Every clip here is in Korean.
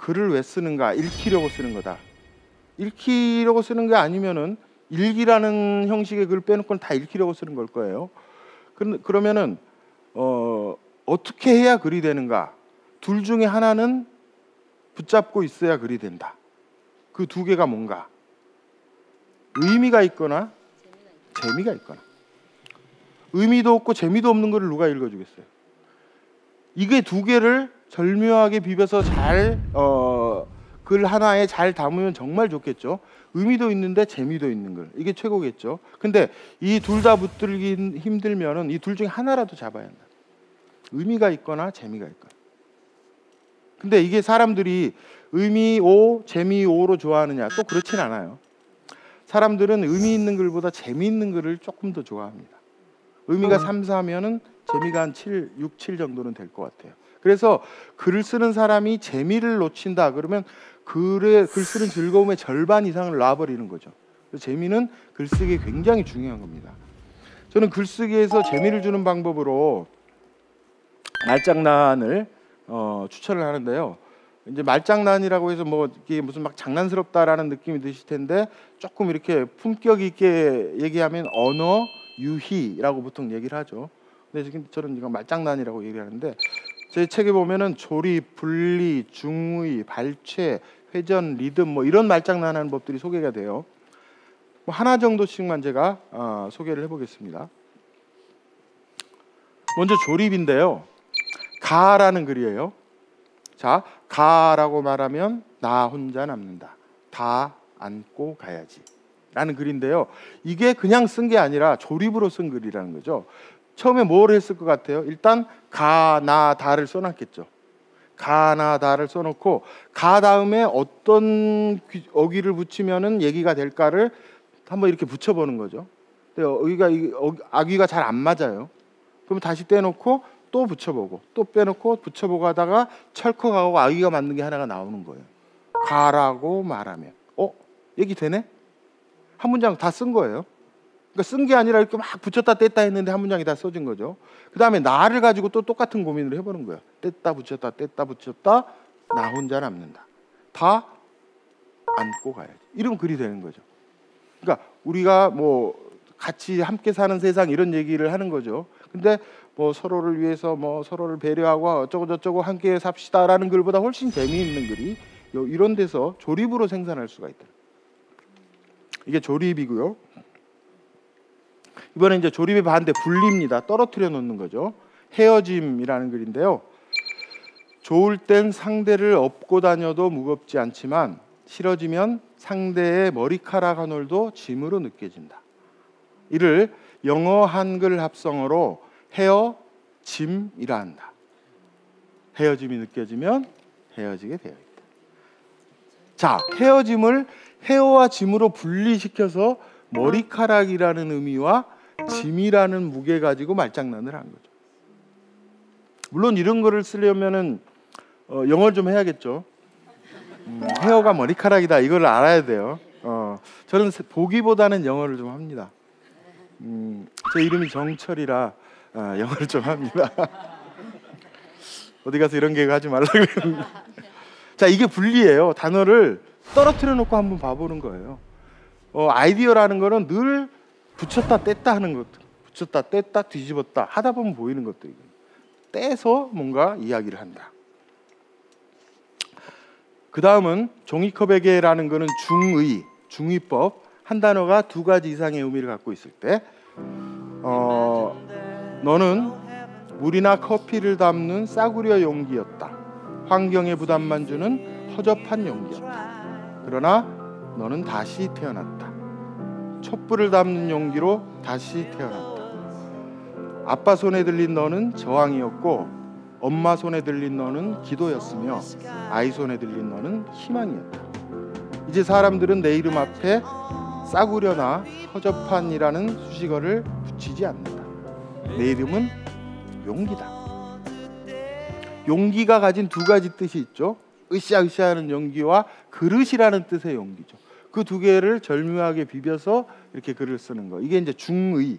글을 왜 쓰는가? 읽히려고 쓰는 거다. 읽히려고 쓰는 게 아니면은 일기라는 형식의 글을 빼놓고는 다 읽히려고 쓰는 걸 거예요. 그러면은 어떻게 해야 글이 되는가? 둘 중에 하나는 붙잡고 있어야 글이 된다. 그 두 개가 뭔가? 의미가 있거나 재미가 있거나. 의미도 없고 재미도 없는 글을 누가 읽어주겠어요? 이게 두 개를 절묘하게 비벼서 잘 글 하나에 잘 담으면 정말 좋겠죠. 의미도 있는데 재미도 있는 글, 이게 최고겠죠. 근데 이 둘 다 붙들기 힘들면은 이 둘 중에 하나라도 잡아야 한다. 의미가 있거나 재미가 있거나. 근데 이게 사람들이 의미 O, 재미 O로 좋아하느냐? 또 그렇진 않아요. 사람들은 의미 있는 글보다 재미있는 글을 조금 더 좋아합니다. 의미가 3, 4면은 재미가 한 7, 6, 7 정도는 될 것 같아요. 그래서 글을 쓰는 사람이 재미를 놓친다 그러면 글 쓰는 즐거움의 절반 이상을 놔버리는 거죠. 그래서 재미는 글쓰기에 굉장히 중요한 겁니다. 저는 글쓰기에서 재미를 주는 방법으로 말장난을 추천을 하는데요. 이제 말장난이라고 해서 뭐 이게 무슨 막 장난스럽다라는 느낌이 드실 텐데 조금 이렇게 품격 있게 얘기하면 언어 유희라고 보통 얘기를 하죠. 근데 지금 저는 이거 말장난이라고 얘기하는데 제 책에 보면은 조립, 분리, 중의, 발췌, 회전, 리듬 뭐 이런 말장난하는 법들이 소개가 돼요. 뭐 하나 정도씩만 제가 소개를 해보겠습니다. 먼저 조립인데요. 가라는 글이에요. 자, 가라고 말하면 나 혼자 남는다. 다 안고 가야지. 라는 글인데요. 이게 그냥 쓴 게 아니라 조립으로 쓴 글이라는 거죠. 처음에 뭘 했을 것 같아요? 일단 가, 나, 다를 써놨겠죠. 가, 나, 다를 써놓고 가 다음에 어떤 어귀를 붙이면은 얘기가 될까를 한번 이렇게 붙여보는 거죠. 근데 어귀가 잘 안 맞아요. 그럼 다시 떼놓고 또 붙여보고 또 빼놓고 붙여보고 하다가 철컥하고 어귀가 맞는 게 하나가 나오는 거예요. 가라고 말하면 얘기 되네? 한 문장 다 쓴 거예요. 그러니까 쓴 게 아니라 이렇게 막 붙였다 뗐다 했는데 한 문장이 다 써진 거죠. 그 다음에 나를 가지고 또 똑같은 고민을 해보는 거예요. 뗐다 붙였다 나 혼자 남는다. 다 안고 가야지. 이러면 글이 되는 거죠. 그러니까 우리가 뭐 같이 함께 사는 세상 이런 얘기를 하는 거죠. 근데 뭐 서로를 위해서 뭐 서로를 배려하고 어쩌고 저쩌고 함께 삽시다라는 글보다 훨씬 재미있는 글이 이런 데서 조립으로 생산할 수가 있다. 이게 조립이고요. 이번에 이제 조립의 반대 분리입니다. 떨어뜨려 놓는 거죠. 헤어짐이라는 글인데요. 좋을 땐 상대를 업고 다녀도 무겁지 않지만 싫어지면 상대의 머리카락 한 올도 짐으로 느껴진다. 이를 영어 한글 합성어로 헤어짐이라 한다. 헤어짐이 느껴지면 헤어지게 되어 있다. 자, 헤어짐을 헤어와 짐으로 분리시켜서 머리카락이라는 의미와 짐이라는 무게 가지고 말장난을 한 거죠. 물론 이런 거를 쓰려면은 영어를 좀 해야겠죠. 헤어가 머리카락이다 이걸 알아야 돼요. 저는 보기보다는 영어를 좀 합니다. 제 이름이 정철이라 영어를 좀 합니다. 어디 가서 이런 개그 하지 말라고 그러는데. 자, 이게 분리예요. 단어를 떨어뜨려 놓고 한번 봐보는 거예요. 아이디어라는 거는 늘 붙였다 뗐다 하는 것들, 붙였다 뗐다 뒤집었다 하다 보면 보이는 것들이거든요. 떼서 뭔가 이야기를 한다. 그 다음은 종이컵에게라는 거는 중의, 중의법. 한 단어가 두 가지 이상의 의미를 갖고 있을 때 너는 물이나 커피를 담는 싸구려 용기였다. 환경에 부담만 주는 허접한 용기였다. 그러나 너는 다시 태어났다. 촛불을 담는 용기로 다시 태어났다. 아빠 손에 들린 너는 저항이었고 엄마 손에 들린 너는 기도였으며 아이 손에 들린 너는 희망이었다. 이제 사람들은 내 이름 앞에 싸구려나 허접한이라는 수식어를 붙이지 않는다. 내 이름은 용기다. 용기가 가진 두 가지 뜻이 있죠. 으쌰으쌰하는 용기와 그릇이라는 뜻의 용기죠. 그 두 개를 절묘하게 비벼서 이렇게 글을 쓰는 거. 이게 이제 중의.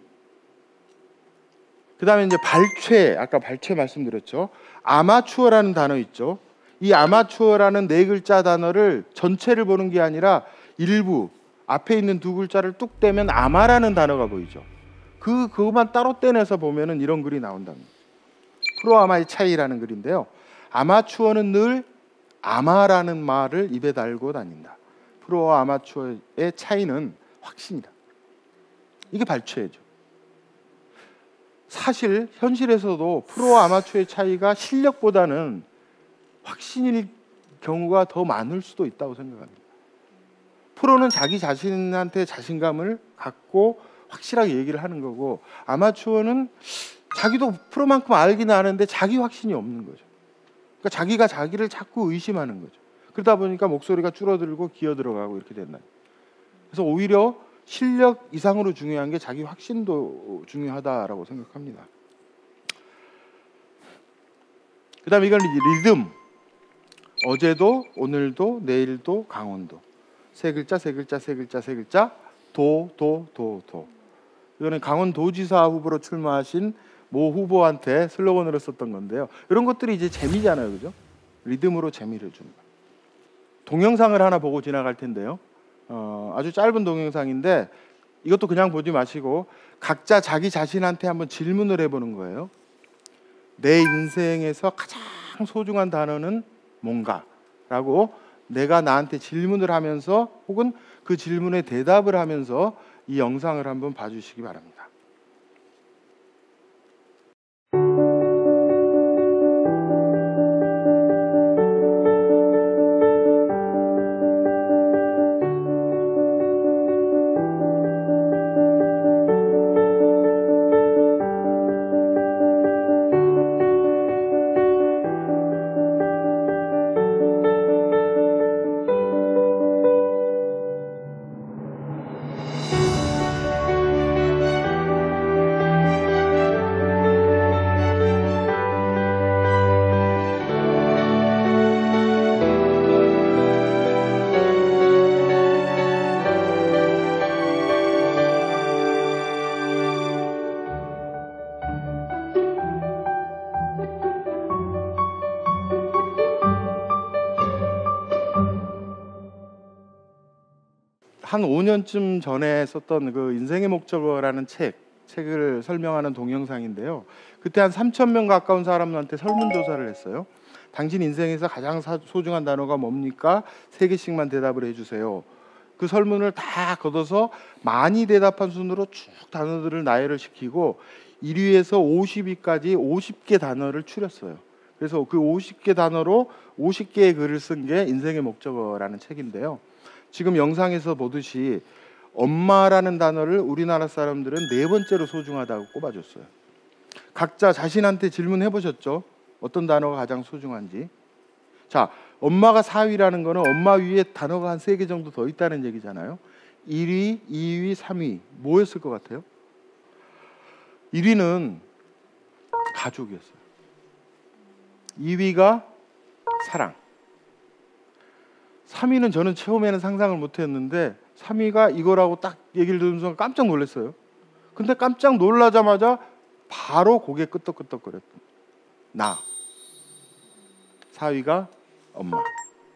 그 다음에 이제 발췌. 아까 발췌 말씀드렸죠. 아마추어라는 단어 있죠. 이 아마추어라는 네 글자 단어를 전체를 보는 게 아니라 일부 앞에 있는 두 글자를 뚝 떼면 아마라는 단어가 보이죠. 그것만 따로 떼내서 보면은 이런 글이 나온답니다. 프로 아마의 차이라는 글인데요. 아마추어는 늘 아마라는 말을 입에 달고 다닌다. 프로와 아마추어의 차이는 확신이다. 이게 발췌죠. 사실 현실에서도 프로와 아마추어의 차이가 실력보다는 확신일 경우가 더 많을 수도 있다고 생각합니다. 프로는 자기 자신한테 자신감을 갖고 확실하게 얘기를 하는 거고, 아마추어는 자기도 프로만큼 알긴 아는데 자기 확신이 없는 거죠. 그러니까 자기가 자기를 자꾸 의심하는 거죠. 그러다 보니까 목소리가 줄어들고 기어 들어가고 이렇게 된다. 그래서 오히려 실력 이상으로 중요한 게 자기 확신도 중요하다라고 생각합니다. 그 다음에 이건 리듬. 어제도, 오늘도, 내일도, 강원도. 세 글자, 세 글자, 세 글자, 세 글자. 도. 이거는 강원도지사 후보로 출마하신 모 후보한테 슬로건으로 썼던 건데요. 이런 것들이 이제 재미잖아요, 그죠? 리듬으로 재미를 주는 거예요. 동영상을 하나 보고 지나갈 텐데요. 아주 짧은 동영상인데 이것도 그냥 보지 마시고 각자 자기 자신한테 한번 질문을 해보는 거예요. 내 인생에서 가장 소중한 단어는 뭔가? 라고 내가 나한테 질문을 하면서 혹은 그 질문에 대답을 하면서 이 영상을 한번 봐주시기 바랍니다. 한 5년쯤 전에 썼던 그 인생의 목적어라는 책을 설명하는 동영상인데요. 그때 한 3,000명 가까운 사람들한테 설문조사를 했어요. 당신 인생에서 가장 소중한 단어가 뭡니까? 3개씩만 대답을 해주세요. 그 설문을 다 걷어서 많이 대답한 순으로 쭉 단어들을 나열을 시키고 1위에서 50위까지 50개 단어를 추렸어요. 그래서 그 50개 단어로 50개의 글을 쓴 게 인생의 목적어라는 책인데요. 지금 영상에서 보듯이 엄마라는 단어를 우리나라 사람들은 4번째로 소중하다고 꼽아줬어요. 각자 자신한테 질문해 보셨죠? 어떤 단어가 가장 소중한지. 자, 엄마가 4위라는 거는 엄마 위에 단어가 한 3개 정도 더 있다는 얘기잖아요. 1위, 2위, 3위 뭐였을 것 같아요? 1위는 가족이었어요. 2위가 사랑. 3위는 저는 처음에는 상상을 못했는데 3위가 이거라고 딱 얘기를 들은 순간 깜짝 놀랐어요. 근데 깜짝 놀라자마자 바로 고개 끄덕끄덕거렸던 나. 4위가 엄마.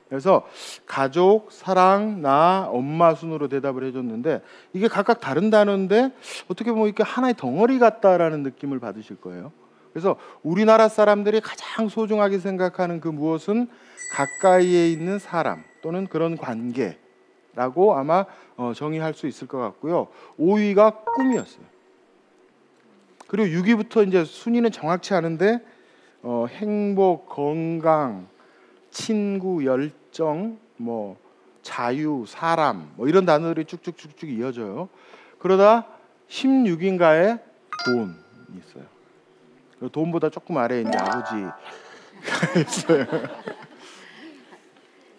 그래서 가족, 사랑, 나, 엄마 순으로 대답을 해줬는데 이게 각각 다른 단어인데 어떻게 보면 이렇게 하나의 덩어리 같다라는 느낌을 받으실 거예요. 그래서 우리나라 사람들이 가장 소중하게 생각하는 그 무엇은 가까이에 있는 사람 또는 그런 관계라고 아마 정의할 수 있을 것 같고요. 5위가 꿈이었어요. 그리고 6위부터 이제 순위는 정확치 않은데 행복, 건강, 친구, 열정, 뭐 자유, 사람 뭐 이런 단어들이 쭉쭉쭉쭉 이어져요. 그러다 16위인가에 돈이 있어요. 돈보다 조금 아래에 이제 아버지가 있어요.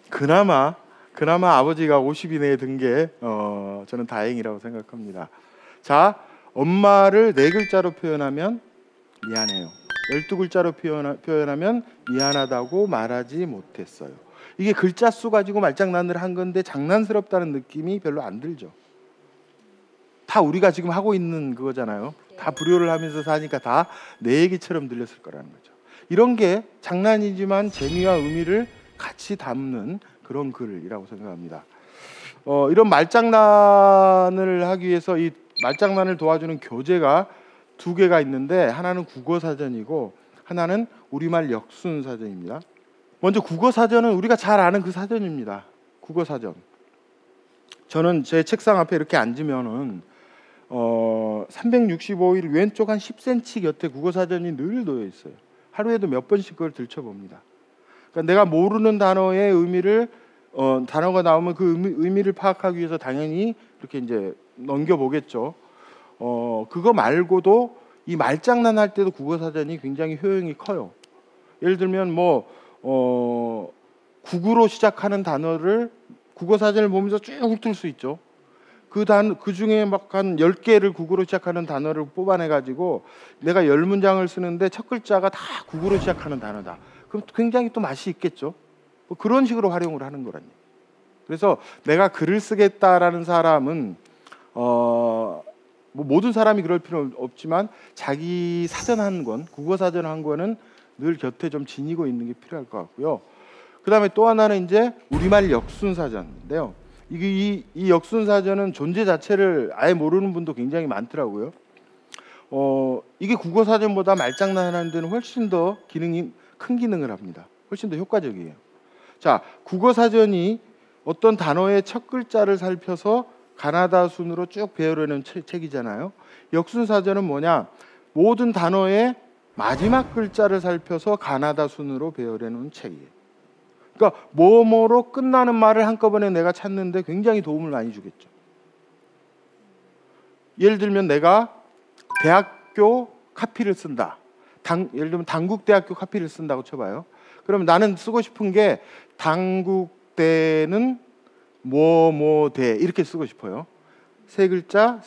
그나마 아버지가 50위 내에 든 게 저는 다행이라고 생각합니다. 자, 엄마를 4글자로 표현하면 미안해요. 12글자로 표현하면 미안하다고 말하지 못했어요. 이게 글자 수 가지고 말장난을 한 건데 장난스럽다는 느낌이 별로 안 들죠. 다 우리가 지금 하고 있는 그거잖아요. 다 불효를 하면서 사니까 다 내 얘기처럼 들렸을 거라는 거죠. 이런 게 장난이지만 재미와 의미를 같이 담는 그런 글이라고 생각합니다. 이런 말장난을 하기 위해서 이 말장난을 도와주는 교재가 두 개가 있는데 하나는 국어사전이고 하나는 우리말 역순사전입니다. 먼저 국어사전은 우리가 잘 아는 그 사전입니다. 국어사전. 저는 제 책상 앞에 이렇게 앉으면은 365일 왼쪽 한 10cm 곁에 국어사전이 늘 놓여 있어요. 하루에도 몇 번씩 그걸 들춰봅니다. 그러니까 내가 모르는 단어의 의미를 단어가 나오면 그 의미를 파악하기 위해서 당연히 이렇게 이제 넘겨보겠죠. 그거 말고도 이 말장난 할 때도 국어사전이 굉장히 효용이 커요. 예를 들면 국으로 시작하는 단어를 국어사전을 보면서 쭉 훑을 수 있죠. 그 중에 막 한 10개를 국으로 시작하는 단어를 뽑아내 가지고 내가 10문장을 쓰는데 첫 글자가 다 국으로 시작하는 단어다. 그럼 굉장히 또 맛이 있겠죠. 뭐 그런 식으로 활용을 하는 거라니. 그래서 내가 글을 쓰겠다라는 사람은 뭐 모든 사람이 그럴 필요는 없지만 자기 사전 한 권, 국어 사전 한 권은 늘 곁에 좀 지니고 있는 게 필요할 것 같고요. 그다음에 또 하나는 이제 우리말 역순 사전인데요. 이 역순 사전은 존재 자체를 아예 모르는 분도 굉장히 많더라고요. 이게 국어 사전보다 말장난하는 데는 훨씬 더 큰 기능을 합니다. 훨씬 더 효과적이에요. 자, 국어 사전이 어떤 단어의 첫 글자를 살펴서 가나다 순으로 쭉 배우려는 책이잖아요. 역순 사전은 뭐냐? 모든 단어의 마지막 글자를 살펴서 가나다 순으로 배우려는 책이에요. 그러니까 뭐뭐로 끝나는 말을 한꺼번에 내가 찾는데 굉장히 도움을 많이 주겠죠. 예를 들면 내가 대학교 카피를 쓴다. 예를 들면 당국대학교 카피를 쓴다고 쳐봐요. 그러면 나는 쓰고 싶은 게 당국대는 뭐뭐대 이렇게 쓰고 싶어요. 세 글자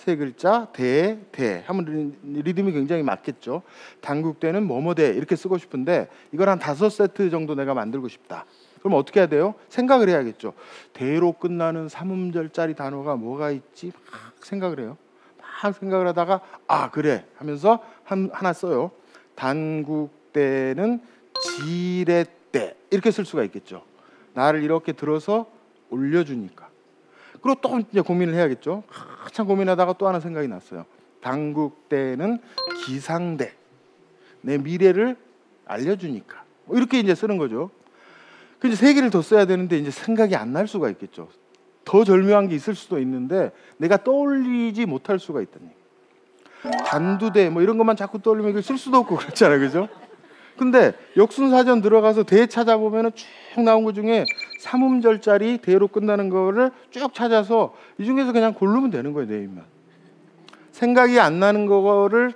대 하면 리듬이 굉장히 맞겠죠. 당국대는 뭐뭐대 이렇게 쓰고 싶은데 이걸 한 5세트 정도 내가 만들고 싶다. 그럼 어떻게 해야 돼요? 생각을 해야겠죠. 대로 끝나는 3음절짜리 단어가 뭐가 있지? 막 생각을 해요. 막 생각을 하다가 그래 하면서 하나 써요. 단국대는 지렛대 이렇게 쓸 수가 있겠죠. 나를 이렇게 들어서 올려주니까. 그리고 또 이제 고민을 해야겠죠. 한참 고민하다가 또 하나 생각이 났어요. 당국대는 기상대, 내 미래를 알려주니까. 이렇게 이제 쓰는 거죠. 근데 3개를 더 써야 되는데 이제 생각이 안 날 수가 있겠죠. 더 절묘한 게 있을 수도 있는데 내가 떠올리지 못할 수가 있다니. 단두대 뭐 이런 것만 자꾸 떠올리면 이걸 쓸 수도 없고 그렇잖아요, 그죠? 근데 역순사전 들어가서 대 찾아보면은 쭉 나온 것 중에 3음절짜리 대로 끝나는 거를 쭉 찾아서 이 중에서 그냥 고르면 되는 거예요, 내 입만. 생각이 안 나는 거를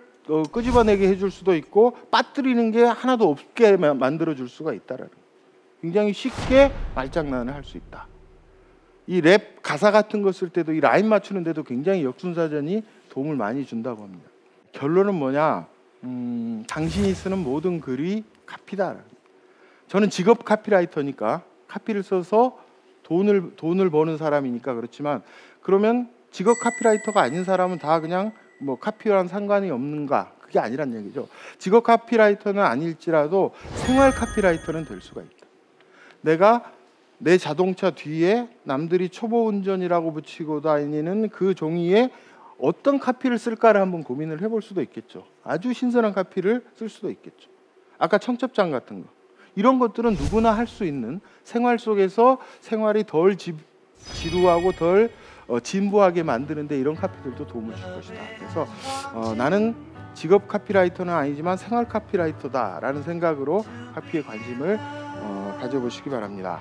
끄집어내게 해줄 수도 있고 빠뜨리는 게 하나도 없게 만들어 줄 수가 있다라는 거예요. 굉장히 쉽게 말장난을 할 수 있다. 이 랩 가사 같은 거 쓸 때도 이 라인 맞추는 데도 굉장히 역순사전이 도움을 많이 준다고 합니다. 결론은 뭐냐? 당신이 쓰는 모든 글이 카피다. 저는 직업 카피라이터니까 카피를 써서 돈을 버는 사람이니까 그렇지만 그러면 직업 카피라이터가 아닌 사람은 다 그냥 뭐 카피랑 상관이 없는가? 그게 아니란 얘기죠. 직업 카피라이터는 아닐지라도 생활 카피라이터는 될 수가 있다. 내가 내 자동차 뒤에 남들이 초보 운전이라고 붙이고 다니는 그 종이에 어떤 카피를 쓸까를 한번 고민을 해볼 수도 있겠죠. 아주 신선한 카피를 쓸 수도 있겠죠. 아까 청첩장 같은 거 이런 것들은 누구나 할 수 있는 생활 속에서 생활이 덜 지루하고 덜 진부하게 만드는데 이런 카피들도 도움을 줄 것이다. 그래서 나는 직업 카피라이터는 아니지만 생활 카피라이터다라는 생각으로 카피에 관심을 가져보시기 바랍니다.